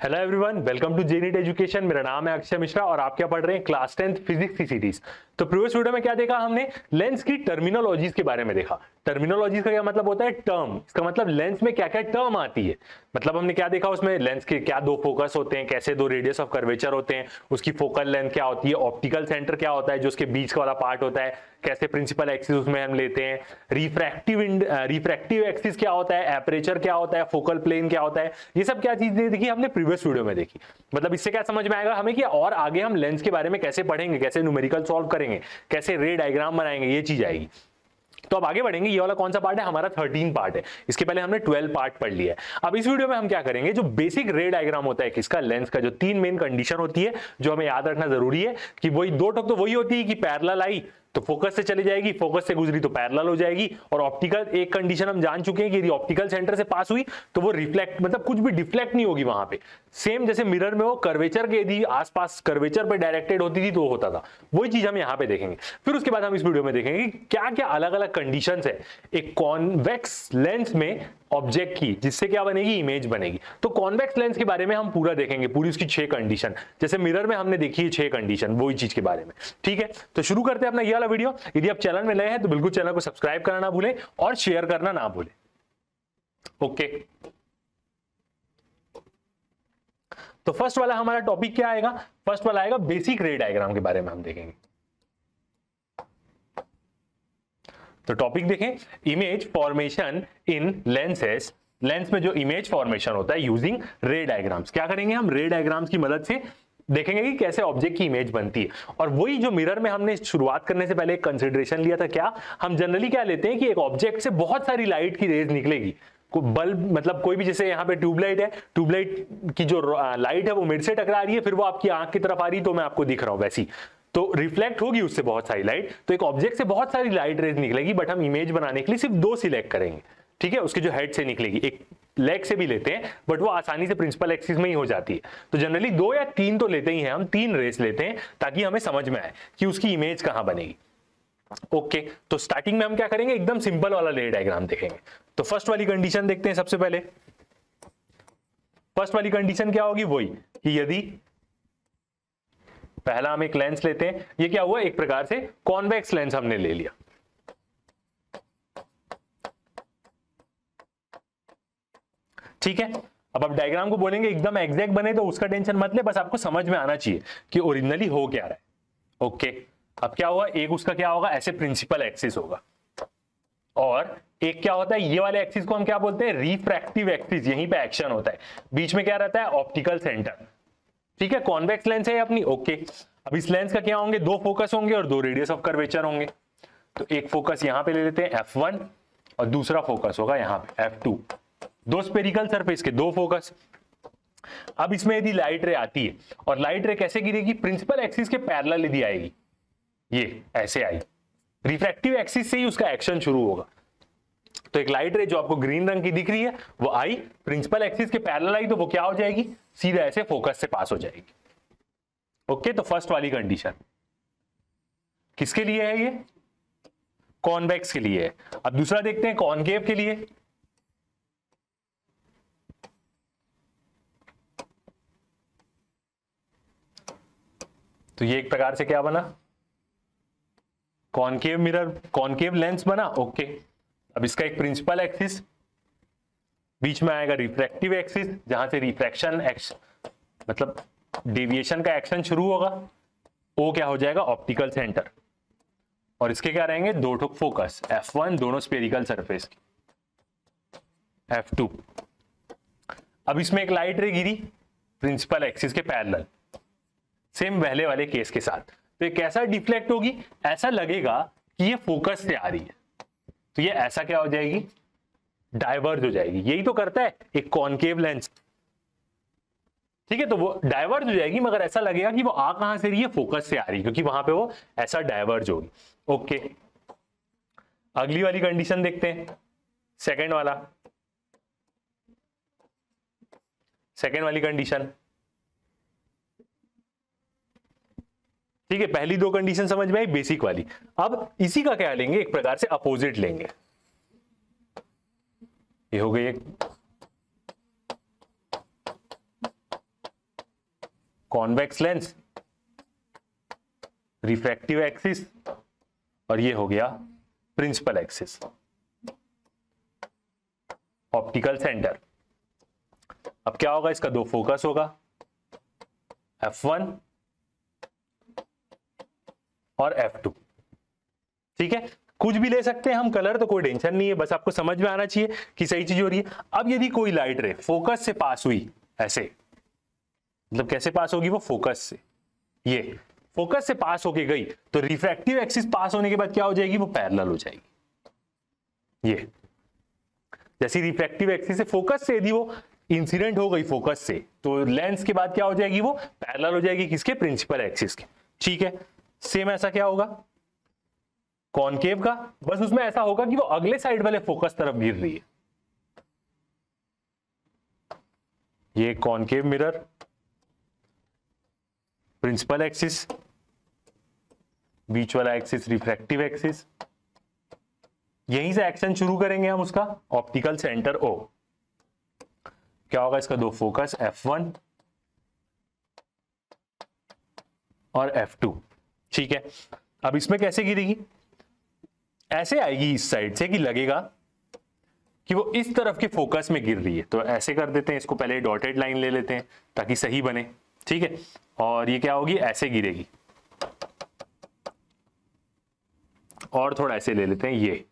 Hello everyone, welcome to जेनीट education. मेरा नाम है अक्षय मिश्रा और आप क्या पढ़ रहे हैं? क्लास 10th फिजिक्स की सीरीज। तो प्रीवियस वीडियो में क्या देखा हमने? लेंस की टर्मिनोलॉजीज के बारे में देखा। टर्मिनोलॉजीज का क्या मतलब होता है? टर्म। इसका मतलब लेंस में क्या क्या टर्म आती है। मतलब हमने क्या देखा उसमें? लेंस के क्या दो फोकस होते हैं, कैसे दो रेडियस ऑफ कर्वेचर होते हैं, उसकी फोकल लेंथ क्या होती है, ऑप्टिकल सेंटर क्या होता है जो उसके बीच वाला पार्ट होता है, कैसे प्रिंसिपल एक्सिस उसमें हम लेते हैं, रिफ्रैक्टिव एक्सिस क्या होता है, एपरेचर क्या होता है, फोकल प्लेन क्या होता है। ये सब क्या चीजें देखी हमने प्रीवियस वीडियो में देखी। मतलब इससे क्या समझ में आएगा हमें कि और आगे हम लेंस के बारे में कैसे पढ़ेंगे, कैसे न्यूमेरिकल सॉल्व करेंगे, कैसे रे डायग्राम बनाएंगे, ये चीज आएगी। तो अब आगे बढ़ेंगे। ये वाला कौन सा पार्ट है? हमारा 13 पार्ट है। इसके पहले हमने 12 पार्ट पढ़ लिया है। अब इस वीडियो में हम क्या करेंगे? जो बेसिक रे डायग्राम होता है किसका? लेंस का। जो तीन मेन कंडीशन होती है जो हमें याद रखना जरूरी है कि वही दो टोक तो वही होती है कि पैरेलल आई तो फोकस से चली जाएगी, फोकस से गुजरी तो पैरेलल हो जाएगी। और ऑप्टिकल एक कंडीशन हम जान चुके हैं कि यदि ऑप्टिकल सेंटर से पास हुई तो वो रिफ्लेक्ट मतलब कुछ भी डिफ्लेक्ट नहीं होगी वहां पे। सेम जैसे मिरर में वो कर्वेचर के यदि आसपास कर्वेचर पे डायरेक्टेड होती थी तो होता था, वही चीज हम यहाँ पे देखेंगे। फिर उसके बाद हम इस वीडियो में देखेंगे कि क्या क्या अलग अलग कंडीशंस है एक कॉन्वेक्स लेंस में ऑब्जेक्ट की, जिससे क्या बनेगी? इमेज बनेगी। तो कॉन्वेक्स लेंस के बारे में हम पूरा देखेंगे, पूरी उसकी 6 कंडीशन। जैसे मिरर में हमने देखी है 6 कंडीशन, वही चीज के बारे में। ठीक है, तो शुरू करते हैं अपना ये वाला वीडियो। यदि आप चैनल में नए हैं तो बिल्कुल चैनल को सब्सक्राइब करना ना भूलें और शेयर करना ना भूलें। ओके, तो फर्स्ट वाला हमारा टॉपिक क्या आएगा? फर्स्ट वाला आएगा बेसिक रे डायग्राम के बारे में हम देखेंगे। तो टॉपिक देखें, इमेज फॉर्मेशन इन लेंसेस। लेंस में जो इमेज फॉर्मेशन होता है यूजिंग रे डायग्राम्स। क्या करेंगे हम? रे डायग्राम्स की मदद से देखेंगे कि कैसे ऑब्जेक्ट की इमेज बनती है। और वही जो मिरर में हमने शुरुआत करने से पहले एक कंसिडरेशन लिया था, क्या हम जनरली क्या लेते हैं कि एक ऑब्जेक्ट से बहुत सारी लाइट की रेज निकलेगी। बल्ब मतलब कोई भी, जैसे यहाँ पे ट्यूबलाइट है, ट्यूबलाइट की जो लाइट है वो मेरे से टकरा रही है, फिर वो आपकी आंख की तरफ आ रही है तो मैं आपको दिख रहा हूं वैसी, तो रिफ्लेक्ट होगी उससे बहुत सारी लाइट। तो एक ऑब्जेक्ट से बहुत सारी लाइट रेज निकलेगी, बट हम इमेज बनाने के लिए सिर्फ 2 सिलेक्ट करेंगे। ठीक है, उसके जो हेड से निकलेगी, एक लेग से भी लेते हैं बट वो आसानी से प्रिंसिपल एक्सिस में ही हो जाती है। तो जनरली 2 या 3 तो लेते ही हैं हम, 3 रेस लेते हैं ताकि हमें समझ में आए कि उसकी इमेज कहां बनेगी। ओके, तो स्टार्टिंग में हम क्या करेंगे? एकदम सिंपल वाला रे डायग्राम देखेंगे। तो फर्स्ट वाली कंडीशन देखते हैं सबसे पहले। फर्स्ट वाली कंडीशन क्या होगी? वही कि यदि पहला हम एक लेंस लेते हैं, ये क्या हुआ? एक प्रकार से कॉन्वेक्स लेंस हमने ले लिया। ठीक है, अब आप डायग्राम को बोलेंगे एकदम एग्जैक्ट बने तो उसका टेंशन मत ले, बस आपको समझ में आना चाहिए कि ओरिजिनली हो क्या रहा है। ओके, अब क्या हुआ? एक उसका क्या होगा? ऐसे प्रिंसिपल एक्सिस होगा, और एक क्या होता है? ये वाले एक्सिस को हम क्या बोलते हैं? Refractive axis. यहीं पे एक्शन होता है। बीच में क्या रहता है? Optical centre. ठीक है, कॉन्वेक्स लेंस है अपनी। ओके, अब इस लेंस का क्या होंगे? 2 फोकस होंगे और 2 रेडियस ऑफ कर्वेचर होंगे। तो एक फोकस यहां पे ले लेते हैं F1 और दूसरा फोकस होगा यहां पे F2। 2 स्पेरिकल सरफेस के 2 फोकस। अब इसमें यदि लाइट रे आती है, और लाइट रे कैसे गिरेगी? प्रिंसिपल एक्सिस के पैरेलल यदि आएगी, ये ऐसे आई, रिफ्रैक्टिव एक्सिस से ही उसका एक्शन शुरू होगा। तो एक लाइट रे जो आपको ग्रीन रंग की दिख रही है वो आई, प्रिंसिपल एक्सिस के पैरेलल आई, तो वो क्या हो जाएगी? सीधा ऐसे फोकस से पास हो जाएगी। ओके, तो फर्स्ट वाली कंडीशन किसके लिए है? ये कॉन्वेक्स के लिए है। अब दूसरा देखते हैं कॉनकेव के लिए। तो ये एक प्रकार से क्या बना? कॉनकेव मिरर, कॉनकेव लेंस बना। ओके, अब इसका एक प्रिंसिपल एक्सिस, बीच में आएगा रिफ्रैक्टिव एक्सिस, जहां से रिफ्रैक्शन मतलब डेविएशन का एक्शन शुरू होगा। ओ क्या हो जाएगा? Optical centre. और इसके क्या रहेंगे? 2 ठोक फोकस F1, दोनों स्पेरिकल सरफेस की, F2। अब इसमें एक लाइट रे गिरी प्रिंसिपल एक्सिस के पैरेलल, सेम पहले वाले केस के साथ। तो ये कैसा डिफ्लेक्ट होगी? ऐसा लगेगा कि ये फोकस से आ रही है, तो ये ऐसा क्या हो जाएगी? डाइवर्ज हो जाएगी। यही तो करता है एक कॉनकेव लेंस। ठीक है, तो वो डाइवर्ज हो जाएगी, मगर ऐसा लगेगा कि वो आ कहां से रही है? फोकस से आ रही है, क्योंकि वहां पे वो ऐसा डाइवर्ज होगी। ओके, अगली वाली कंडीशन देखते हैं, सेकंड वाली कंडीशन। ठीक है, पहली 2 कंडीशन समझ में आई, बेसिक वाली। अब इसी का क्या लेंगे? एक प्रकार से अपोजिट लेंगे। ये हो गई एक कॉन्वेक्स लेंस, रिफ्रैक्टिव एक्सिस, और ये हो गया प्रिंसिपल एक्सिस, ऑप्टिकल सेंटर। अब क्या होगा, इसका दो फोकस होगा, F1 और F2। ठीक है, कुछ भी ले सकते हैं हम कलर, तो कोई टेंशन नहीं है, बस आपको समझ में आना चाहिए कि सही चीज हो रही है। अब यदि कोई लाइट रे फोकस से पास हुई ऐसे, मतलब कैसे पास होगी वो, फोकस से, ये फोकस से पास होके गई, तो रिफ्रैक्टिव एक्सिस पास होने के बाद क्या हो जाएगी, वो पैरेलल हो जाएगी। ये जैसे रिफ्रैक्टिव एक्सिस से फोकस से यदि वो इंसिडेंट हो गई फोकस से, तो लेंस के बाद क्या हो जाएगी, वो पैरेलल हो जाएगी किसके, प्रिंसिपल एक्सिस के। ठीक है, सेम ऐसा क्या होगा कॉनकेव का, बस उसमें ऐसा होगा कि वो अगले साइड वाले फोकस तरफ गिर रही है। ये कॉनकेव मिरर, प्रिंसिपल एक्सिस, बीच वाला एक्सिस रिफ्रैक्टिव एक्सिस, यहीं से एक्शन शुरू करेंगे हम उसका, ऑप्टिकल सेंटर O। क्या होगा, इसका दो फोकस F1 और F2। ठीक है, अब इसमें कैसे गिरेगी, ऐसे आएगी इस साइड से कि लगेगा कि वो इस तरफ के फोकस में गिर रही है। तो ऐसे कर देते हैं इसको, पहले डॉटेड लाइन ले लेते हैं ताकि सही बने। ठीक है, और ये क्या होगी, ऐसे गिरेगी, और थोड़ा ऐसे ले लेते हैं, ये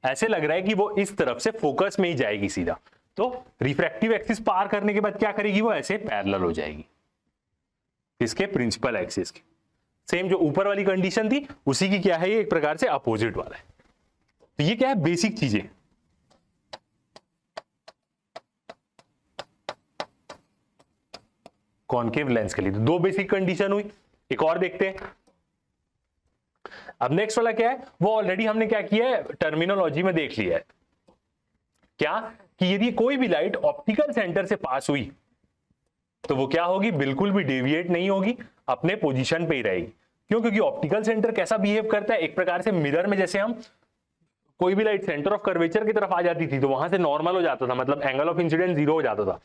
ऐसे लग रहा है कि वो इस तरफ से फोकस में ही जाएगी सीधा। तो रिफ्रैक्टिव एक्सिस पार करने के बाद क्या करेगी, वो ऐसे पैरेलल हो जाएगी इसके प्रिंसिपल एक्सिस के। सेम जो ऊपर वाली कंडीशन थी उसी की क्या है, ये एक प्रकार से अपोजिट वाला है। तो ये क्या है, बेसिक चीजें। कॉनकेव लेंस के लिए तो दो बेसिक कंडीशन हुई, एक और देखते हैं। अब नेक्स्ट वाला क्या है, वो ऑलरेडी हमने क्या किया है, टर्मिनोलॉजी में देख लिया है, क्या कि यदि कोई भी लाइट ऑप्टिकल सेंटर से पास हुई तो वो क्या होगी, बिल्कुल भी डेविएट नहीं होगी, अपने पोजीशन पे ही रहेगी। क्यों, क्योंकि ऑप्टिकल सेंटर कैसा बिहेव करता है, एक प्रकार से मिरर में जैसे हम कोई भी लाइट सेंटर ऑफ कर्वेचर की तरफ आ जाती थी तो वहां से नॉर्मल हो जाता था, मतलब एंगल ऑफ इंसिडेंस 0 हो जाता था।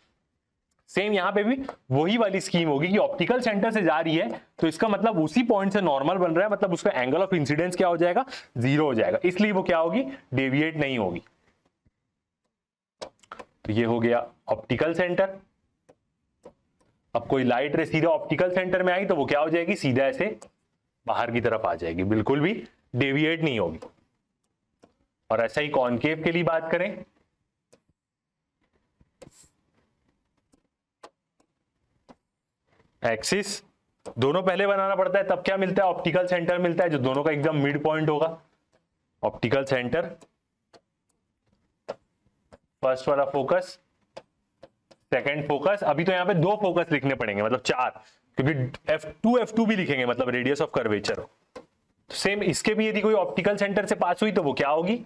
सेम यहां पे भी वही वाली स्कीम होगी कि ऑप्टिकल सेंटर से जा रही है तो इसका मतलब उसी पॉइंट से नॉर्मल बन रहा है, मतलब उसका एंगल ऑफ इंसिडेंस क्या हो जाएगा, 0 हो जाएगा, इसलिए वो क्या होगी, डेविएट नहीं होगी। तो ये हो गया ऑप्टिकल सेंटर। अब कोई लाइट रे सीधा ऑप्टिकल सेंटर में आई तो वो क्या हो जाएगी, सीधा ऐसे बाहर की तरफ आ जाएगी, बिल्कुल भी डेविएट नहीं होगी। और ऐसा ही कॉनकेव के लिए बात करें, एक्सिस दोनों पहले बनाना पड़ता है, तब क्या मिलता है, ऑप्टिकल सेंटर मिलता है जो दोनों का एकदम मिड पॉइंट होगा। ऑप्टिकल सेंटर, फर्स्ट वाला फोकस, सेकंड फोकस। अभी तो यहां पे दो फोकस लिखने पड़ेंगे, मतलब 4, क्योंकि F2 भी लिखेंगे, मतलब रेडियस ऑफ कर्वेचर हो। तो सेम इसके भी यदि कोई ऑप्टिकल सेंटर से पास हुई तो वो क्या होगी,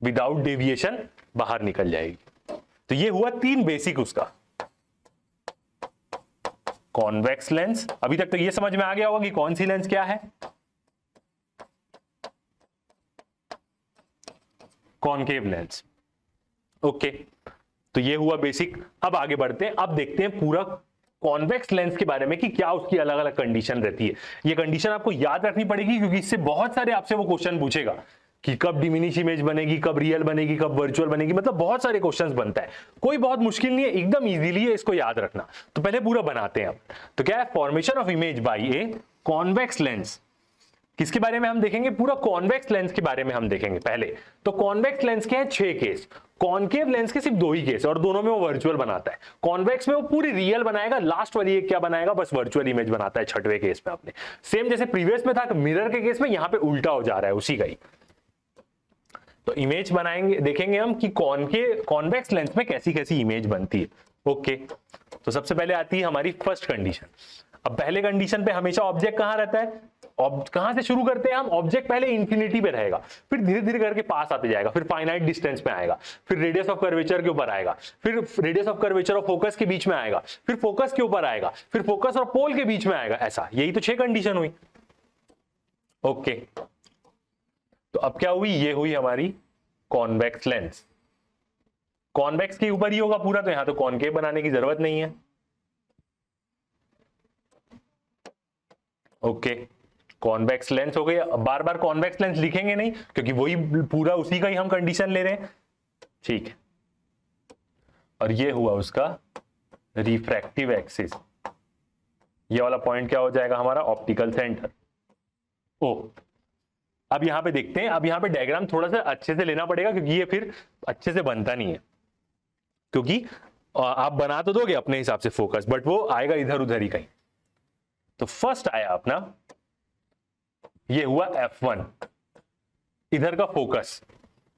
विदाउट डेविएशन बाहर निकल जाएगी। तो ये हुआ 3 बेसिक उसका। कॉन्वेक्स लेंस, अभी तक तो ये समझ में आ गया होगा कि कौन सी लेंस क्या है, कॉनकेव लेंस। ओके, तो ये हुआ बेसिक। अब आगे बढ़ते हैं, अब देखते हैं पूरा कॉन्वेक्स लेंस के बारे में कि क्या उसकी अलग अलग कंडीशन रहती है। ये कंडीशन आपको याद रखनी पड़ेगी क्योंकि इससे बहुत सारे आपसे वो क्वेश्चन पूछेगा कि कब डिमिनिश इमेज बनेगी, कब रियल बनेगी, कब वर्चुअल बनेगी, मतलब बहुत सारे क्वेश्चंस बनता है। कोई बहुत मुश्किल नहीं है, एकदम इजीली है इसको याद रखना। तो पहले पूरा बनाते हैं अब। तो क्या है, formation of image by a convex lens. किसके बारे में हम देखेंगे, पूरा कॉन्वेक्स लेंस के बारे में हम देखेंगे पहले। तो कॉन्वेक्स लेंस के हैं 6 केस, कॉनकेव लेंस के सिर्फ 2 ही केस, और दोनों में वो वर्चुअल बनाता है। कॉन्वेक्स में वो पूरी रियल बनाएगा, लास्ट वाली एक क्या बनाएगा, बस वर्चुअल इमेज बनाता है 6वें केस में अपने। सेम जैसे प्रीवियस में था मिरर के केस में, यहां पे उल्टा हो जा रहा है उसी का ही। तो इमेज बनाएंगे, देखेंगे हम कि कॉन्वेक्स लेंस में कैसी कैसी इमेज बनती है। ओके, तो सबसे पहले आती है हमारी फर्स्ट कंडीशन। अब पहले कंडीशन पे हमेशा ऑब्जेक्ट कहां रहता है, कहां से शुरू करते हैं हम, ऑब्जेक्ट पहले इंफिनिटी पे रहेगा, फिर धीरे धीरे करके पास आते जाएगा, फिर फाइनाइट डिस्टेंस पे आएगा, फिर रेडियस ऑफ कर्वेचर के ऊपर आएगा, फिर रेडियस ऑफ कर्वेचर और फोकस के बीच में आएगा, फिर फोकस के ऊपर आएगा, फिर फोकस और पोल के बीच में आएगा। ऐसा, यही तो 6 कंडीशन हुई। ओके, तो अब क्या हुई, ये हुई हमारी कॉन्वेक्स लेंस। कॉन्वेक्स के ऊपर ही होगा पूरा, तो यहां तो कॉनकेव बनाने की जरूरत नहीं है। ओके, कॉन्वेक्स लेंस हो गई। बार बार कॉन्वेक्स लेंस लिखेंगे नहीं क्योंकि वही पूरा उसी का ही हम कंडीशन ले रहे हैं, ठीक है। और ये हुआ उसका रिफ्रैक्टिव एक्सिस, ये वाला पॉइंट क्या हो जाएगा हमारा ऑप्टिकल सेंटर। ओ, अब यहां पे देखते हैं, अब यहां पे डायग्राम थोड़ा सा अच्छे से लेना पड़ेगा क्योंकि ये फिर अच्छे से बनता नहीं है, क्योंकि आप बना तो दोगे अपने हिसाब से फोकस, बट वो आएगा इधर उधर ही कहीं। तो फर्स्ट आया अपना, ये हुआ F1, इधर का फोकस,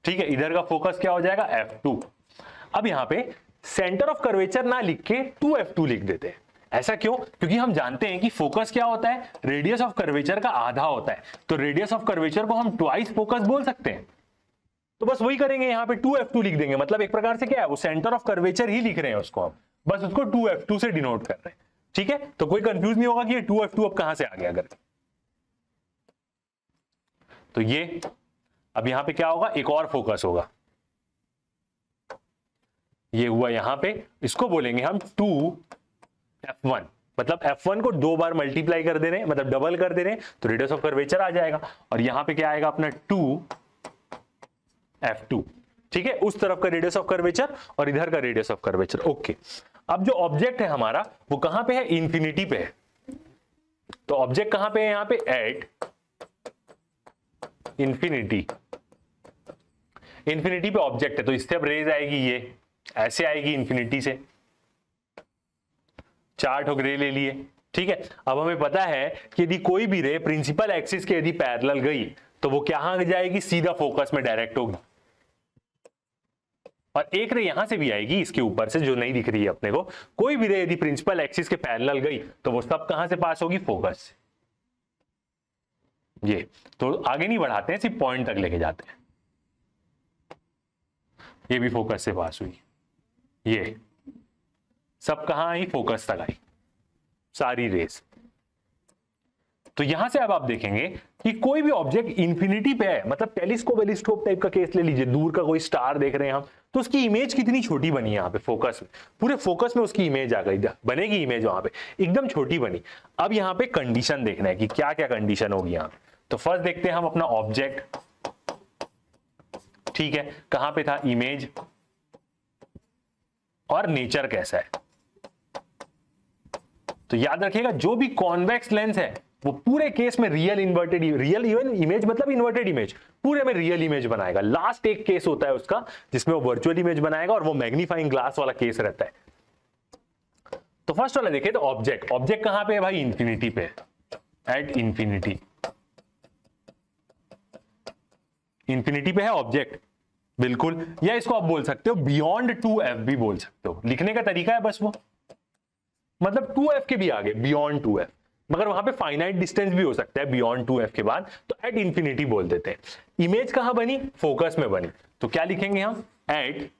ठीक है। इधर का फोकस क्या हो जाएगा F2। अब यहां पे सेंटर ऑफ कर्वेचर ना लिख के 2F2 लिख देते हैं। ऐसा क्यों? क्योंकि हम जानते हैं कि फोकस क्या होता है, रेडियस ऑफ कर्वेचर का आधा होता है, तो रेडियस ऑफ कर्वेचर को हम ट्वाइस फोकस बोल सकते हैं। तो बस वही करेंगे, यहां पे 2F2 लिख देंगे, मतलब एक प्रकार से क्या है, वो सेंटर ऑफ कर्वेचर ही लिख रहे हैं उसको हम, बस उसको 2F2 से डिनोट कर रहे हैं, ठीक है। तो कोई कंफ्यूज नहीं होगा कि ये 2F2 अब कहां से आ गया करके। तो ये अब यहां पे क्या होगा, एक और फोकस होगा, ये हुआ यहां पे, इसको बोलेंगे हम 2F1, मतलब F1 को 2 बार मल्टीप्लाई कर दे रहे हैं, मतलब डबल कर दे रहे हैं, तो रेडियस ऑफ कर्वेचर आ जाएगा। और यहां पे क्या आएगा अपना 2F2, ठीक है। उस तरफ का रेडियस ऑफ कर्वेचर और इधर का रेडियस ऑफ कर्वेचर। ओके, अब जो ऑब्जेक्ट है हमारा वो कहां पे है, इंफिनिटी पे है। तो ऑब्जेक्ट कहां पे है, यहां पे एट इंफिनिटी, इंफिनिटी पे ऑब्जेक्ट है, तो इससे अब रेज आएगी, ये ऐसे आएगी इंफिनिटी से। चार्ट हो रे ले लिए, ठीक है। अब हमें पता है कि यदि कोई भी रे प्रिंसिपल एक्सिस के यदि पैरेलल गई तो वो कहां जाएगी, सीधा फोकस में डायरेक्ट होगी। और एक रे यहां से भी आएगी इसके ऊपर से, जो नहीं दिख रही है अपने को। कोई भी रे यदि प्रिंसिपल एक्सिस के पैरेलल गई तो वो सब कहां से पास होगी, फोकस से। ये तो आगे नहीं बढ़ाते हैं, सिर्फ पॉइंट तक लेके जाते हैं। ये भी फोकस से पास हुई, ये सब कहां आई, फोकस तक आई सारी रेस। तो यहां से अब आप देखेंगे कि कोई भी ऑब्जेक्ट इंफिनिटी पे है, मतलब टेलीस्कोप टाइप का केस ले लीजिए, दूर का कोई स्टार देख रहे हैं हम, तो उसकी इमेज कितनी छोटी बनी है यहां पे फोकस में, पूरे फोकस में उसकी इमेज आ गई, बनेगी इमेज वहां पे एकदम छोटी बनी। अब यहां पे कंडीशन देखना है कि क्या क्या कंडीशन होगी यहां पे। तो फर्स्ट देखते हैं हम अपना ऑब्जेक्ट, ठीक है, कहां पे था, इमेज, और नेचर कैसा है। तो याद रखिएगा जो भी कॉन्वेक्स लेंस है वो पूरे केस में real inverted, real even image मतलब इन्वर्टेड इमेज, पूरे में रियल इमेज बनाएगा। लास्ट एक केस होता है उसका जिसमें वो वर्चुअल इमेज बनाएगा, और वो मैग्नीफाइंग ग्लास वाला केस रहता है। तो फर्स्ट वाला देखिए, तो ऑब्जेक्ट, ऑब्जेक्ट कहां पे है भाई, इंफिनिटी पे, एट इंफिनिटी, इंफिनिटी पे है ऑब्जेक्ट, बिल्कुल। या इसको आप बोल सकते हो बियॉन्ड 2F भी बोल सकते हो, लिखने का तरीका है बस वो, मतलब 2F के भी आगे बियॉन्ड 2F, मगर वहां पे फाइनाइट डिस्टेंस भी हो सकता है बियॉन्ड 2F के बाद, तो एट इंफिनिटी बोल देते हैं। इमेज कहां बनी, फोकस में बनी, तो क्या लिखेंगे हम, एट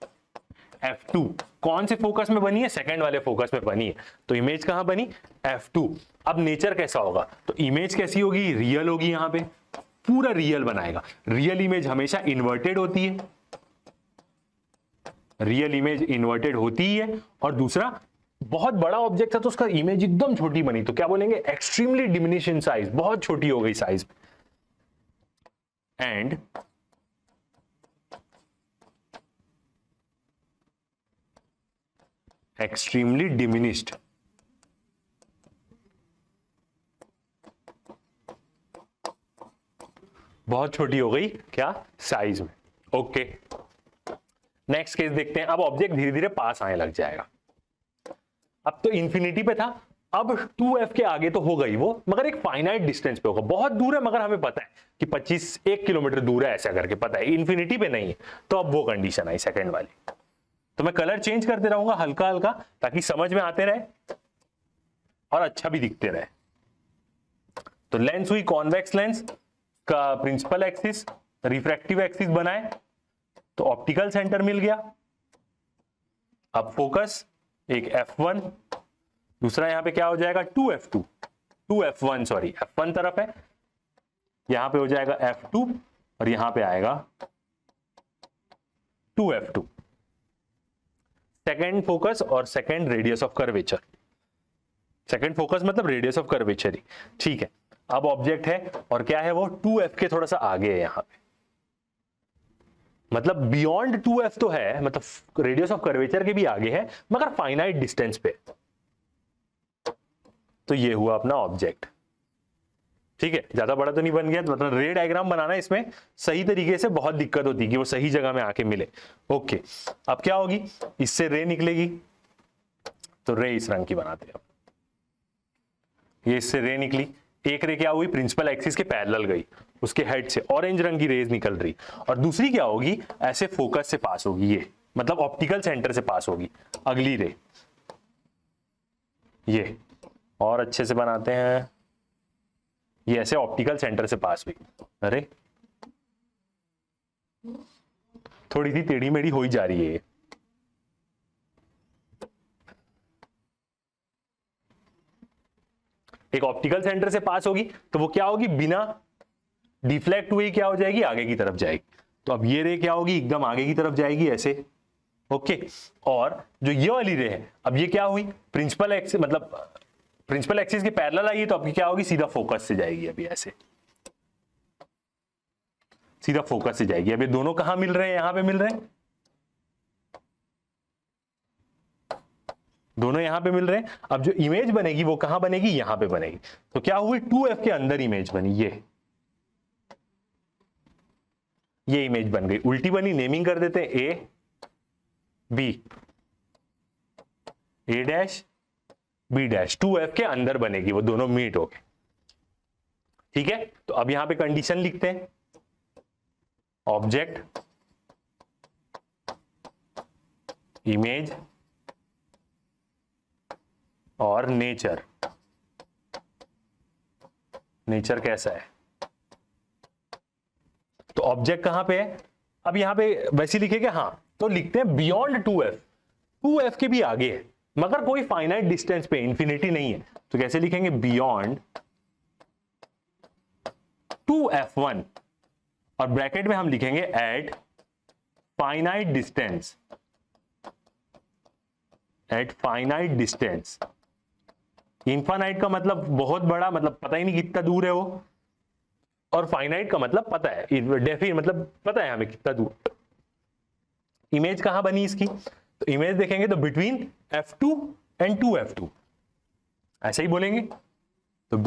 F2। कौन से फोकस में बनी है, सेकंड वाले फोकस में बनी है, तो इमेज कहां बनी, F2। अब नेचर कैसा होगा, तो इमेज कैसी होगी, रियल होगी, यहां पे पूरा रियल बनाएगा। रियल इमेज हमेशा इन्वर्टेड होती है, रियल इमेज इन्वर्टेड होती ही है। और दूसरा, बहुत बड़ा ऑब्जेक्ट था तो उसका इमेज एकदम छोटी बनी, तो क्या बोलेंगे, एक्सट्रीमली डिमिनिश इन साइज, बहुत छोटी हो गई साइज। एंड एक्सट्रीमली डिमिनिश्ड, बहुत छोटी हो गई क्या, साइज में। ओके, नेक्स्ट केस देखते हैं। अब ऑब्जेक्ट धीरे धीरे पास आने लग जाएगा। अब तो इंफिनिटी पे था, अब 2F के आगे तो हो गई वो, मगर एक फाइनाइट डिस्टेंस पे होगा, बहुत दूर है, मगर हमें पता है कि 1 किलोमीटर दूर है, ऐसा करके पता है, इंफिनिटी पे नहीं है। तो अब वो कंडीशन आई सेकंड वाली। तो मैं कलर चेंज करते रहूंगा हल्का हल्का, ताकि समझ में आते रहे और अच्छा भी दिखते रहे। तो लेंस हुई कॉन्वेक्स लेंस का प्रिंसिपल एक्सिस, रिफ्रैक्टिव एक्सिस बनाए, तो ऑप्टिकल सेंटर मिल गया। अब फोकस एक F1, दूसरा यहां पे क्या हो जाएगा, 2F1 सॉरी, F1 तरफ है, यहां पे हो जाएगा F2, और यहां पे आएगा 2F2। सेकेंड फोकस और second radius of curvature. Second focus मतलब रेडियस ऑफ कर्वेचर ही, ठीक है। अब ऑब्जेक्ट है और क्या है वो 2f के थोड़ा सा आगे है यहां पे, मतलब बियॉन्ड 2f तो है, मतलब रेडियस ऑफ कर्वेचर के भी आगे है मगर फाइनाइट डिस्टेंस पे। तो ये हुआ अपना ऑब्जेक्ट, ठीक है। ज्यादा बड़ा तो नहीं बन गया, मतलब रे डायग्राम बनाना इसमें सही तरीके से बहुत दिक्कत होती है कि वो सही जगह में आके मिले। ओके, अब क्या होगी, इससे रे निकलेगी, तो रे इस रंग की बनाते हैं। ये इससे रे निकली, एक रे क्या हुई, प्रिंसिपल एक्सिस के पैरेलल गई, उसके हेड से ऑरेंज रंग की रेज निकल रही, और दूसरी क्या होगी, ऐसे फोकस से पास होगी, ये मतलब ऑप्टिकल सेंटर से पास होगी अगली रे। ये और अच्छे से बनाते हैं, ये ऐसे ऑप्टिकल सेंटर से पास हुई, अरे थोड़ी सी टेढ़ी मेढ़ी हो ही जा रही है ये। एक ऑप्टिकल सेंटर से पास होगी तो वो क्या होगी, बिना डिफ्लेक्ट हुई क्या हो जाएगी, आगे की तरफ जाएगी। तो अब ये रे क्या होगी, एकदम आगे की तरफ जाएगी ऐसे, ओके। और जो ये वाली रे है, अब ये क्या हुई, प्रिंसिपल एक्सिस मतलब प्रिंसिपल एक्सिस के पैरेलल आई है, तो अब क्या होगी, सीधा फोकस से जाएगी, अभी ऐसे सीधा फोकस से जाएगी। अब ये दोनों कहां मिल रहे हैं, यहां पे मिल रहे हैं, दोनों यहां पे मिल रहे हैं। अब जो इमेज बनेगी वो कहां बनेगी, यहां पे बनेगी। तो क्या हुई, 2f के अंदर इमेज बनी, ये इमेज बन गई, उल्टी बनी, नेमिंग कर देते हैं A B, A dash B dash, 2f के अंदर बनेगी, वो दोनों मीट हो गए, ठीक है। तो अब यहां पे कंडीशन लिखते हैं, ऑब्जेक्ट इमेज और नेचर, नेचर कैसा है, तो ऑब्जेक्ट कहां पे है, अब यहां पे वैसे लिखेंगे, हाँ तो लिखते हैं बियॉन्ड 2f, 2f के भी आगे है मगर कोई फाइनाइट डिस्टेंस पे, इंफिनिटी नहीं है, तो कैसे लिखेंगे, बियॉन्ड 2f1, और ब्रैकेट में हम लिखेंगे at finite distance, at finite distance. Infinite का मतलब बहुत बड़ा, मतलब पता ही नहीं कितना दूर है वो, और फाइनाइट का मतलब पता है, डेफिनेट मतलब पता है हमें कितना दूर। इमेज कहां बनी इसकी, तो इमेज देखेंगे तो बिटवीन f2 एंड 2f2, ऐसे ही बोलेंगे, तो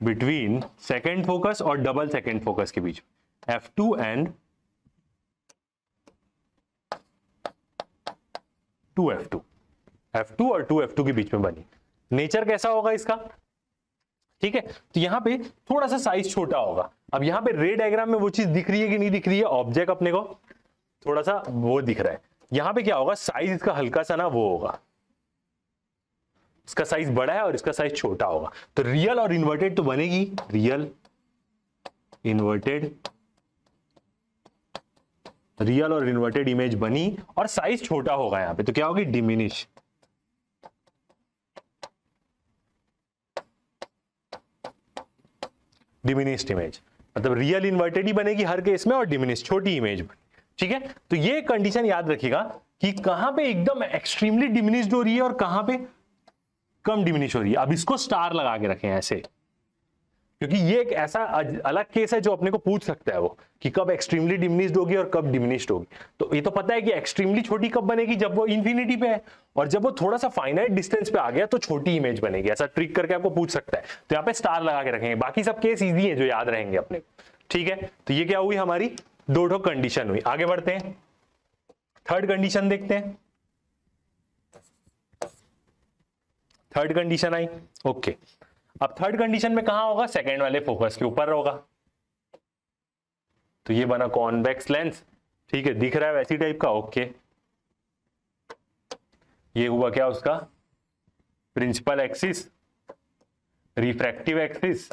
बिटवीन सेकेंड फोकस और डबल सेकेंड फोकस के बीच, f2 एंड 2f2, f2 और 2f2 के बीच में बनी। नेचर कैसा होगा इसका, ठीक है। तो यहां पे थोड़ा सा साइज छोटा होगा। अब यहां पे रे डायग्राम में वो चीज दिख रही है कि नहीं दिख रही है, ऑब्जेक्ट अपने को थोड़ा सा वो दिख रहा है। यहां पे क्या होगा, साइज इसका हल्का सा ना वो होगा, इसका साइज बड़ा है और इसका साइज छोटा होगा। तो रियल और इन्वर्टेड तो बनेगी, रियल और इन्वर्टेड इमेज बनी और साइज छोटा होगा यहां पे, तो क्या होगी, डिमिनिश, डिमिनिश्ड इमेज, मतलब रियल इन्वर्टेड ही बनेगी हर केस में और डिमिनिश छोटी इमेज बनी, ठीक है। तो ये कंडीशन याद रखिएगा कि कहां पे एकदम एक्सट्रीमली डिमिनिश्ड हो रही है और कहां पे कम डिमिनिश हो रही है। अब इसको स्टार लगा के रखें ऐसे, क्योंकि ये एक ऐसा अलग केस है जो अपने को पूछ सकता है वो कि कब एक्सट्रीमली डिमिनिश्ड होगी और कब डिमिनिश्ड होगी। तो ये तो पता है कि एक्सट्रीमली छोटी कब बनेगी, जब वो इंफिनिटी पे है, और जब वो थोड़ा सा फाइनाइट डिस्टेंस पे आ गया तो छोटी इमेज बनेगी। ऐसा ट्रिक करके आपको पूछ सकता है, तो यहाँ पे स्टार लगा के रखेंगे। बाकी सब केस इजी है जो याद रहेंगे अपने को, ठीक है। तो ये क्या हुई, हमारी दो कंडीशन हुई। आगे बढ़ते हैं, थर्ड कंडीशन देखते हैं। थर्ड कंडीशन आई, ओके। अब थर्ड कंडीशन में कहां होगा, सेकेंड वाले फोकस के ऊपर होगा। तो ये बना कॉन्वेक्स लेंस, ठीक है, दिख रहा है वैसी टाइप का, ओके। ये हुआ क्या उसका, प्रिंसिपल एक्सिस, रिफ्रैक्टिव एक्सिस,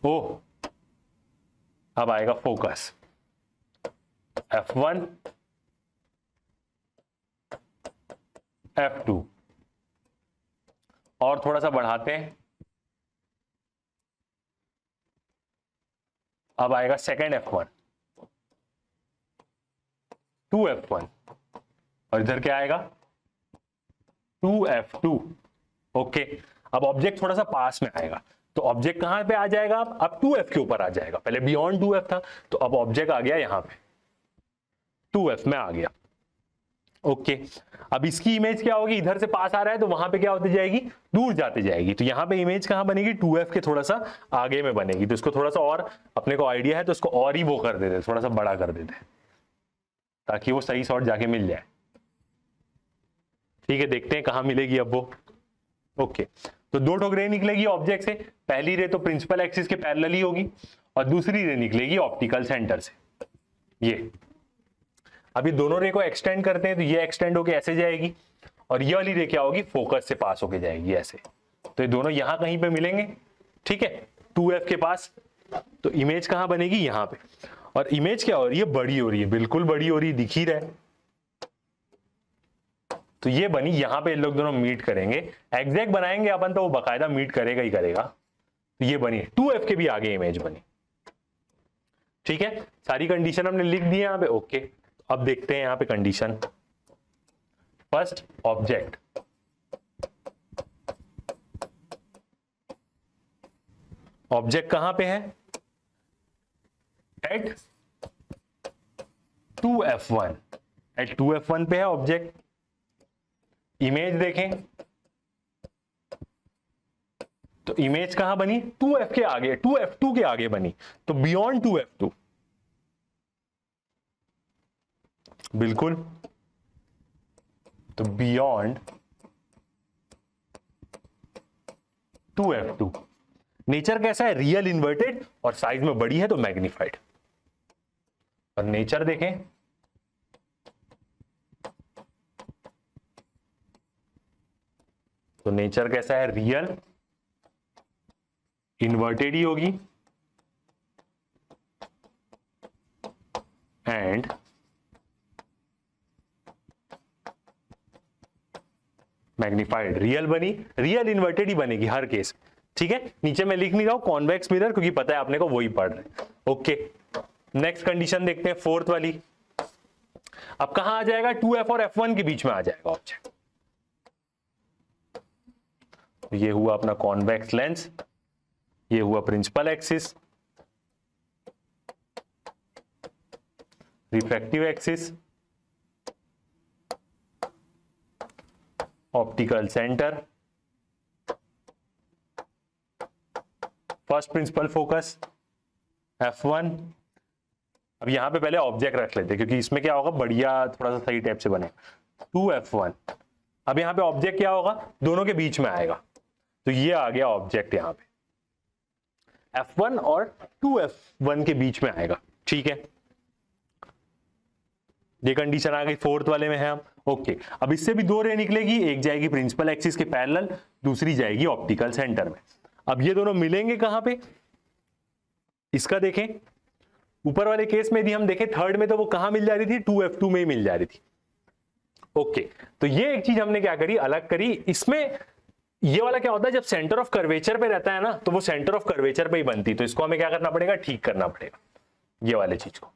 ओ अब आएगा फोकस, f1 f2, और थोड़ा सा बढ़ाते हैं, अब आएगा सेकेंड F1, 2F1, और इधर क्या आएगा 2F2। ओके, अब ऑब्जेक्ट थोड़ा सा पास में आएगा, तो ऑब्जेक्ट कहां पे आ जाएगा, अब 2F के ऊपर आ जाएगा, पहले बियॉन्ड 2F था, तो अब ऑब्जेक्ट आ गया यहां पे 2F में आ गया। ओके, अब इसकी इमेज क्या होगी, इधर से पास आ रहा है तो वहां पे क्या होती जाएगी, दूर जाती जाएगी, तो यहां पे इमेज कहां बनेगी, 2F के थोड़ा सा आगे में बनेगी। तो इसको थोड़ा सा और अपने को आइडिया है तो इसको और ही वो कर देते, थोड़ा सा बड़ा कर देते ताकि वो सही शॉट जाके मिल जाए। ठीक है, देखते हैं कहां मिलेगी अब वो। ओके, तो दो ठोक रे निकलेगी ऑब्जेक्ट से, पहली रे तो प्रिंसिपल एक्सिस के पैरेलल ही होगी और दूसरी रे निकलेगी ऑप्टिकल सेंटर से। ये अब ये दोनों रे को एक्सटेंड करते हैं, तो ये एक्सटेंड होके ऐसे जाएगी और ये वाली रे क्या होगी, फोकस से पास होके जाएगी ऐसे। तो ये दोनों यहां कहीं पे मिलेंगे, ठीक है, 2F के पास। तो इमेज कहां बनेगी, यहां पे, और इमेज क्या हो रही है, बड़ी हो रही है, बिल्कुल बड़ी हो रही है, दिख ही रहा है। तो ये बनी, यहां पे इन लोग दोनों मीट करेंगे, एग्जैक्ट बनाएंगे अपन तो वो बाकायदा मीट करेगा ही करेगा। तो ये बनी 2F के भी आगे इमेज बनी। ठीक है, सारी कंडीशन हमने लिख दी है यहां पे। ओके, अब देखते हैं यहां पे कंडीशन। फर्स्ट, ऑब्जेक्ट कहां पे है, एट 2F1, एट 2F1 पे है ऑब्जेक्ट। इमेज देखें तो इमेज कहां बनी, 2F के आगे, 2F2 के आगे बनी, तो बियॉन्ड 2F2, बिल्कुल, तो बियॉन्ड 2F2। नेचर कैसा है, रियल इन्वर्टेड, और साइज में बड़ी है तो मैग्नीफाइड। और नेचर देखें, तो नेचर कैसा है, रियल इन्वर्टेड ही होगी एंड मैग्नीफाइड। रियल बनी, रियल इन्वर्टेड ही बनेगी हर केस। ठीक है, नीचे मैं लिख नहीं रहा हूं कॉन्वेक्स मिरर, क्योंकि पता है आपने को वही पढ़ रहे हैं। ओके, नेक्स्ट कंडीशन देखते हैं, फोर्थ वाली। अब कहां आ जाएगा, 2F और F1 के बीच में आ जाएगा ऑब्जेक्ट। ये हुआ अपना कॉन्वेक्स लेंस, ये हुआ principal axis, refractive axis, optical centre, first principal focus F1। अब यहां पे पहले ऑब्जेक्ट रख लेते हैं, क्योंकि इसमें क्या होगा, बढ़िया थोड़ा सा सही टाइप से बने। 2F1, अब यहां पे ऑब्जेक्ट क्या होगा, दोनों के बीच में आएगा, तो ये आ गया ऑब्जेक्ट यहां पे, F1 और 2F1 के बीच में आएगा। ठीक है, ये कंडीशन आ गई, फोर्थ वाले में है हम। ओके, अब इससे भी दो रे निकलेगी, एक जाएगी प्रिंसिपल एक्सिस के पैरेलल, दूसरी जाएगी ऑप्टिकल सेंटर में। अब ये दोनों मिलेंगे कहां पे, इसका देखें, ऊपर वाले केस में यदि हम देखें थर्ड में, तो वो कहां मिल जा रही थी, 2F2 में ही मिल जा रही थी। ओके, तो ये एक चीज हमने क्या करी, अलग करी। इसमें ये वाला क्या होता है, जब सेंटर ऑफ कर्वेचर पे रहता है ना, तो वो सेंटर ऑफ कर्वेचर पे ही बनती, तो इसको हमें क्या करना पड़ेगा, ठीक करना पड़ेगा। ये वाले चीज को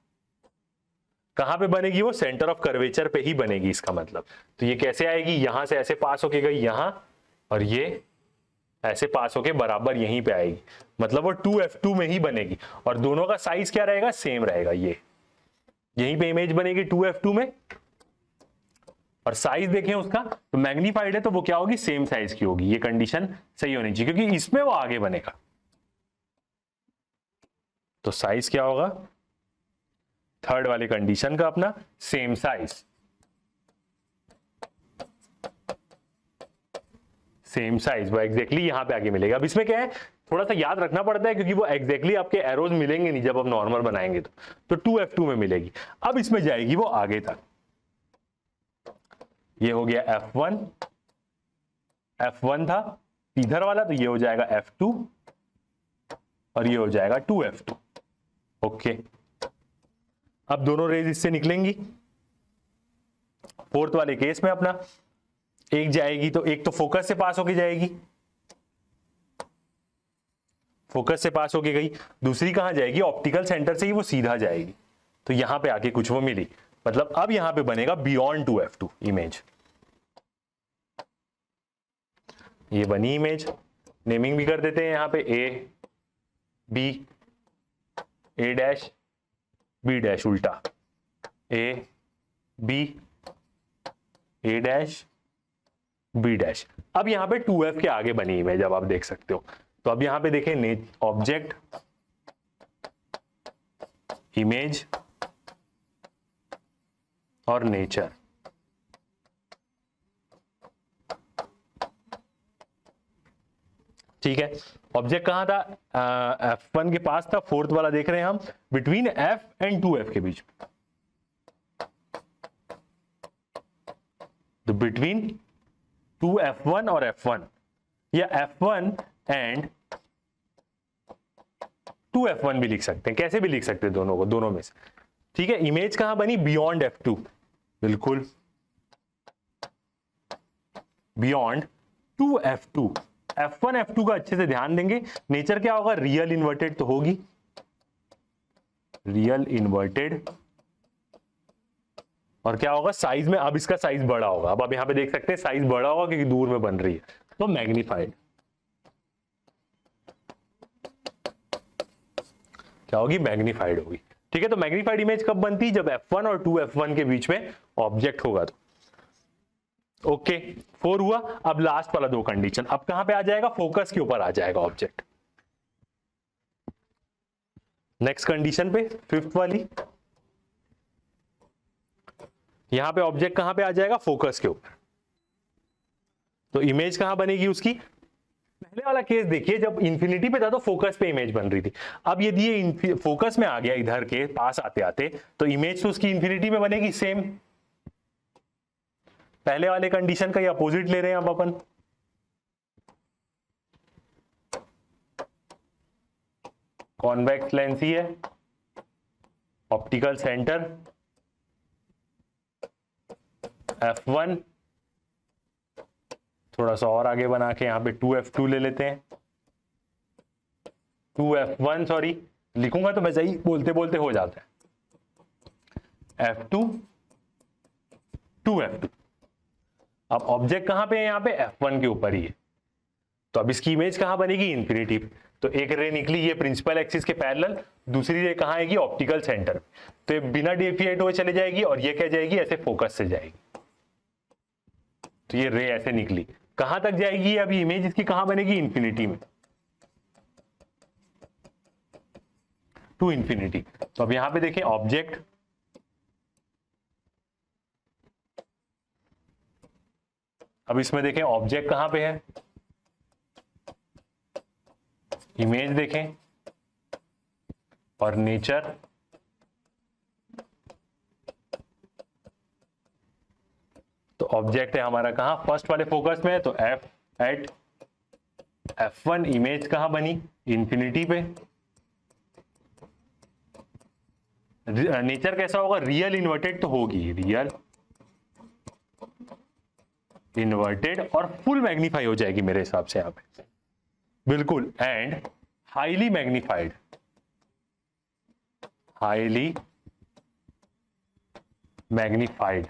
कहां पे बनेगी, वो सेंटर ऑफ कर्वेचर पे ही बनेगी, इसका मतलब। तो ये कैसे आएगी, यहां से ऐसे पास होके गई यहां, और ये ऐसे पास होके बराबर यहीं पे आएगी, मतलब वो 2F2 में ही बनेगी, और दोनों का साइज क्या रहेगा, सेम रहेगा। ये यहीं पे इमेज बनेगी 2F2 में, और साइज देखें उसका, तो मैग्नीफाइड है तो वो क्या होगी, सेम साइज की होगी। ये कंडीशन सही होनी चाहिए, क्योंकि इसमें वो आगे बनेगा, तो साइज क्या होगा, थर्ड वाली कंडीशन का अपना सेम साइज, सेम साइज वो एग्जैक्टली यहां पे आगे मिलेगा। अब इसमें क्या है, थोड़ा सा याद रखना पड़ता है, क्योंकि वो एग्जैक्टली आपके एरोज मिलेंगे नहीं जब आप नॉर्मल बनाएंगे, तो 2F2 में मिलेगी। अब इसमें जाएगी वो आगे तक, ये हो गया F1, F1 था इधर वाला, तो ये हो जाएगा F2, और ये हो जाएगा 2F2। ओके, अब दोनों रेज इससे निकलेंगी। फोर्थ वाले केस में अपना एक जाएगी, तो एक तो फोकस से पास होके जाएगी, फोकस से पास होके गई, दूसरी कहां जाएगी, ऑप्टिकल सेंटर से ही वो सीधा जाएगी, तो यहां पे आके कुछ वो मिली, मतलब अब यहां पे बनेगा बियॉन्ड 2f2 इमेज। ये बनी इमेज, नेमिंग भी कर देते हैं यहां पे A B, A dash B dash, उल्टा A B A dash B dash. अब यहां पे 2f के आगे बनी इमेज, अब आप देख सकते हो। तो अब यहां पे देखें, ऑब्जेक्ट, इमेज और नेचर। ठीक है, ऑब्जेक्ट कहां था, F1 के पास था, फोर्थ वाला देख रहे हैं हम, बिटवीन F एंड 2F के बीच, तो बिटवीन 2F1 और F1, या F1 एंड 2F1 भी लिख सकते हैं, कैसे भी लिख सकते हैं दोनों को, दोनों में से। ठीक है, इमेज कहां बनी, बियॉन्ड F2, बिल्कुल बियॉन्ड 2F2। F1 F2 का अच्छे से ध्यान देंगे। नेचर क्या होगा, रियल इन्वर्टेड तो होगी, रियल इन्वर्टेड, और क्या होगा साइज में, अब इसका साइज बड़ा होगा, अब आप यहां पे देख सकते हैं साइज बड़ा होगा क्योंकि दूर में बन रही है, तो मैग्नीफाइड क्या होगी, मैग्नीफाइड होगी। ठीक है, तो मैग्नीफाइड इमेज कब बनती, जब F1 और 2F1 के बीच में ऑब्जेक्ट होगा तो। ओके, 4 हुआ। अब लास्ट वाला 2 कंडीशन, अब कहां पे आ जाएगा, फोकस के ऊपर आ जाएगा ऑब्जेक्ट। नेक्स्ट कंडीशन पे, 5th वाली, यहां पे ऑब्जेक्ट कहां पे आ जाएगा, फोकस के ऊपर, तो इमेज कहां बनेगी उसकी। पहले वाला केस देखिए, जब इंफिनिटी पे था तो फोकस पे इमेज बन रही थी, अब यदि ये फोकस में आ गया इधर के पास आते आते, तो इमेज तो उसकी इंफिनिटी में बनेगी सेम। पहले वाले कंडीशन का ये अपोजिट ले रहे हैं अब अपन, कॉन्वेक्स लेंस ही है, ऑप्टिकल सेंटर F1, थोड़ा सा और आगे बना के यहां पे 2F2 ले लेते हैं, 2F1, सॉरी लिखूंगा तो वैसे ही बोलते बोलते हो जाता है, F2 2F2। अब ऑब्जेक्ट कहां पे है, यहां पे F1 के ऊपर ही है, तो अब इसकी इमेज कहां बनेगी, इंफिनिटी। तो एक रे निकली ये प्रिंसिपल एक्सिस के पैरेलल, दूसरी रे कहां आएगी, ऑप्टिकल सेंटर, तो ये बिना डेविएट हुए चले जाएगी, और ये क्या जाएगी, ऐसे फोकस से जाएगी, तो ये रे ऐसे निकली, कहां तक जाएगी, अभी इमेज इसकी कहां बनेगी, इंफिनिटी में, टू इंफिनिटी। तो अब यहां पे देखें ऑब्जेक्ट, अब इसमें देखें ऑब्जेक्ट कहां पे है, इमेज देखें और नेचर, तो ऑब्जेक्ट है हमारा कहां, फर्स्ट वाले फोकस में है, तो F एट F1, इमेज कहां बनी, इंफिनिटी पे। नेचर कैसा होगा, रियल इन्वर्टेड तो होगी, रियल इन्वर्टेड और फुल मैग्नीफाई हो जाएगी मेरे हिसाब से यहां पे, बिल्कुल, and highly magnified, highly magnified.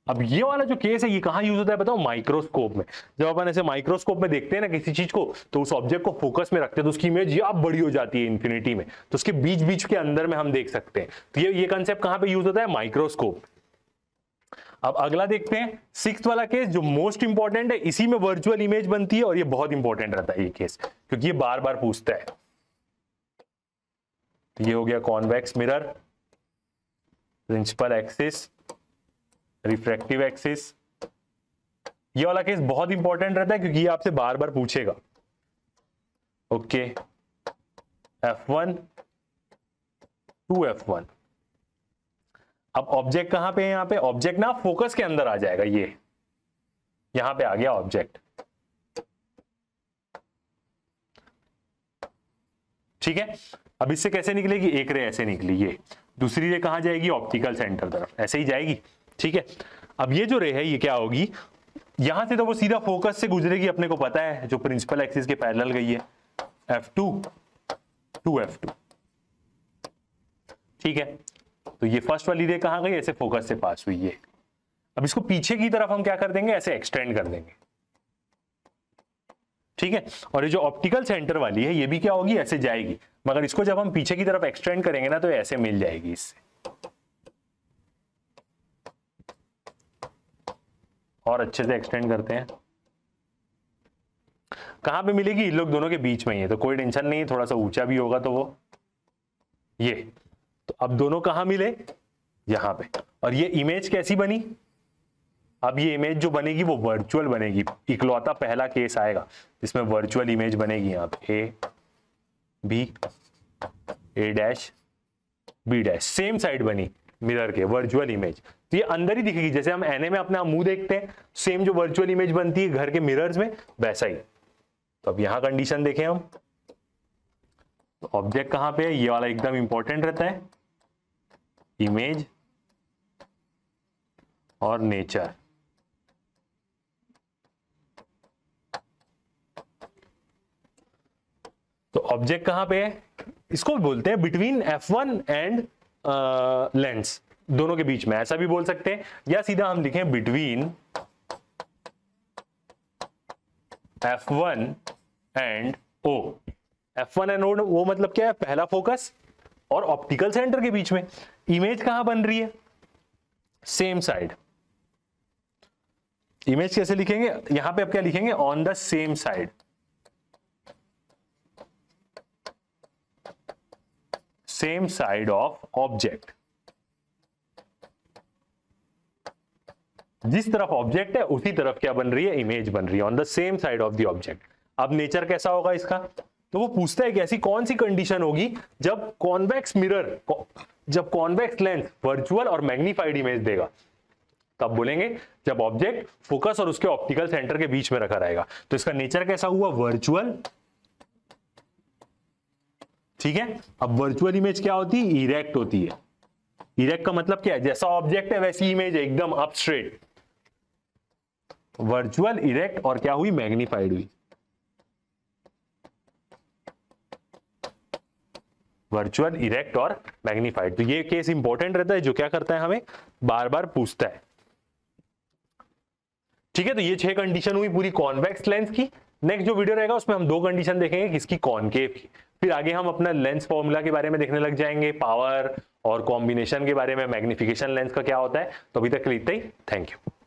अब ये वाला जो केस है ये कहां यूज होता है बताओ, माइक्रोस्कोप में। जब अपन ऐसे माइक्रोस्कोप में देखते हैं ना किसी चीज को, तो उस ऑब्जेक्ट को फोकस में रखते हैं तो उसकी इमेज या बड़ी हो जाती है इंफिनिटी में, तो उसके बीच बीच के अंदर में हम देख सकते हैं। तो ये कंसेप्ट कहां पे यूज होता है, माइक्रोस्कोप। अब अगला देखते हैं 6th वाला केस, जो मोस्ट इंपॉर्टेंट है, इसी में वर्चुअल इमेज बनती है, और ये बहुत इंपॉर्टेंट रहता है ये केस, क्योंकि ये बार बार पूछता है। तो ये हो गया convex mirror, principal axis, refractive axis. ये वाला केस बहुत इंपॉर्टेंट रहता है क्योंकि ये आपसे बार बार पूछेगा। Okay, F1 2F1। अब ऑब्जेक्ट कहां पे है, यहां पे ऑब्जेक्ट ना फोकस के अंदर आ जाएगा, ये यहां पे आ गया ऑब्जेक्ट। ठीक है, अब इससे कैसे निकलेगी, एक रे ऐसे निकली, ये दूसरी रे कहां जाएगी, ऑप्टिकल सेंटर तरफ, ऐसे ही जाएगी। ठीक है, अब ये जो रे है ये क्या होगी, यहां से तो वो सीधा फोकस से गुजरेगी, अपने को पता है, जो प्रिंसिपल एक्सिस के पैरेलल गई है, f2 2f2। ठीक है, तो ये फर्स्ट वाली रे कहां गई, ऐसे फोकस से पास हुई है। अब इसको पीछे की तरफ हम क्या कर देंगे, ऐसे एक्सटेंड कर देंगे। ठीक है, और ये जो ऑप्टिकल सेंटर वाली है ये भी क्या होगी, ऐसे जाएगी, मगर इसको जब हम पीछे की तरफ एक्सटेंड करेंगे ना तो ऐसे मिल जाएगी इससे। और अच्छे से एक्सटेंड करते हैं, कहां पे मिलेगी, इन लोग दोनों के बीच में ही है, तो कोई टेंशन नहीं है, थोड़ा सा ऊंचा भी होगा तो वो ये। तो अब दोनों कहां मिले, यहां पे। और ये इमेज कैसी बनी, अब ये इमेज जो बनेगी वो वर्चुअल बनेगी, इकलौता पहला केस आएगा जिसमें वर्चुअल इमेज बनेगी। यहाँ पे A B A dash B dash, same side बनी मिरर के, वर्चुअल इमेज। तो ये अंदर ही दिखेगी, जैसे हम एनए में अपना मुंह देखते हैं, सेम जो वर्चुअल इमेज बनती है घर के मिरर्स में, वैसा ही। तो अब यहां कंडीशन देखें हम, तो ऑब्जेक्ट कहां पे है, ये वाला एकदम इंपॉर्टेंट रहता है, इमेज और नेचर। तो ऑब्जेक्ट कहां पे है, इसको बोलते हैं बिटवीन F1 एंड लेंस, दोनों के बीच में, ऐसा भी बोल सकते हैं, या सीधा हम लिखें between F1 and O। F1 and O मतलब क्या है, पहला फोकस और ऑप्टिकल सेंटर के बीच में। इमेज कहां बन रही है, सेम साइड। इमेज कैसे लिखेंगे, यहां पे आप क्या लिखेंगे, on the same side, same side of object. जिस तरफ ऑब्जेक्ट है उसी तरफ क्या बन रही है, इमेज बन रही है, on the same side of the object. अब नेचर कैसा होगा इसका, तो वो पूछता है कि ऐसी कौन सी कंडीशन होगी जब कॉन्वेक्स मिरर, जब कॉन्वेक्स लेंस वर्चुअल और मैग्नीफाइड इमेज देगा, तब बोलेंगे जब ऑब्जेक्ट फोकस और उसके ऑप्टिकल सेंटर के बीच में रखा रहेगा। तो इसका नेचर कैसा हुआ, वर्चुअल। ठीक है, अब वर्चुअल इमेज क्या होती है, इरेक्ट होती है। इरेक्ट का मतलब क्या है, जैसा ऑब्जेक्ट है वैसी इमेज है, एकदम अप स्ट्रेट। वर्चुअल, इरेक्ट और क्या हुई, मैग्नीफाइड हुई। वर्चुअल, इरेक्ट और मैग्नीफाइड। तो ये केस इंपॉर्टेंट रहता है, जो क्या करता है, हमें बार बार पूछता है। ठीक है, तो ये 6 कंडीशन हुई पूरी कॉन्वेक्स लेंस की। नेक्स्ट जो वीडियो रहेगा उसमें हम 2 कंडीशन देखेंगे, किसकी, कॉनकेव की। फिर आगे हम अपना लेंस फॉर्मूला के बारे में देखने लग जाएंगे, पावर और कॉम्बिनेशन के बारे में, मैग्निफिकेशन लेंस का क्या होता है। तो अभी तक के लिए इतना ही, थैंक यू।